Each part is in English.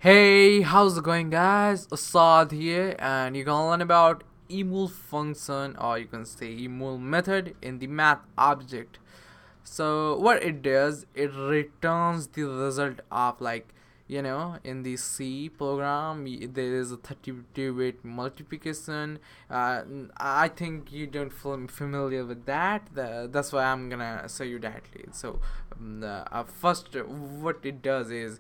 Hey, how's it going, guys? Assad here, and you're gonna learn about emul function, or you can say emul method in the math object. So what it does, it returns the result of, like, in the C program there is a 32-bit multiplication. I think you don't feel familiar with that. That's why I'm gonna show you that. So first, what it does is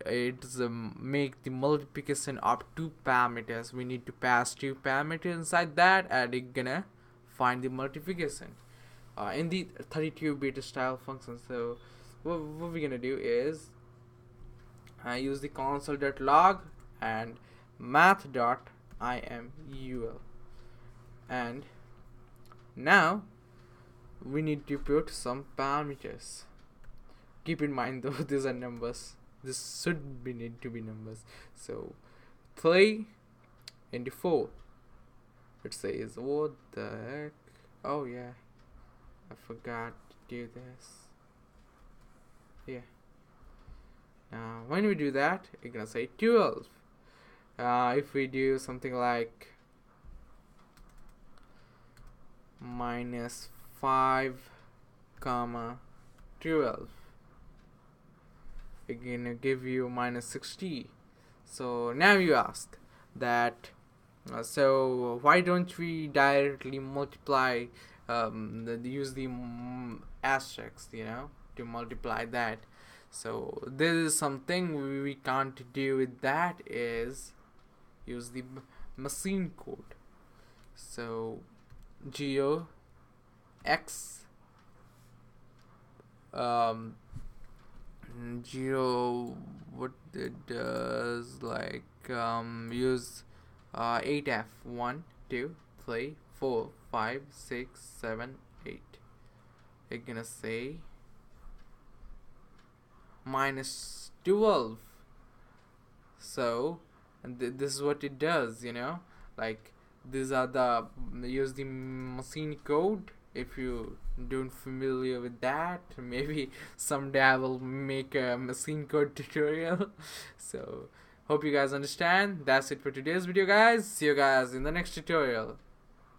it's make the multiplication of two parameters. We need to pass two parameters inside that, and it's gonna find the multiplication in the 32-bit style function. So what we're gonna do is use the console.log and math.imul, and now we need to put some parameters. Keep in mind though, these are numbers. This should be need to be numbers. So 3 into 4. It says, what the heck? Oh yeah, I forgot to do this. Yeah. Now when we do that, you're gonna say 12. If we do something like minus 5 comma 12, it's gonna give you minus 60. So now you ask that, so why don't we directly multiply, use the asterisks, to multiply that. So this is something we can't do with that, is use the machine code. So geo x 0, what it does, like, use 8f 1 2 3 4 5 6 7 8. It's gonna say minus 12. So this is what it does, like, these are the, use the machine code. If you don't familiar with that, maybe someday I will make a machine code tutorial. So hope you guys understand. That's it for today's video, guys. See you guys in the next tutorial.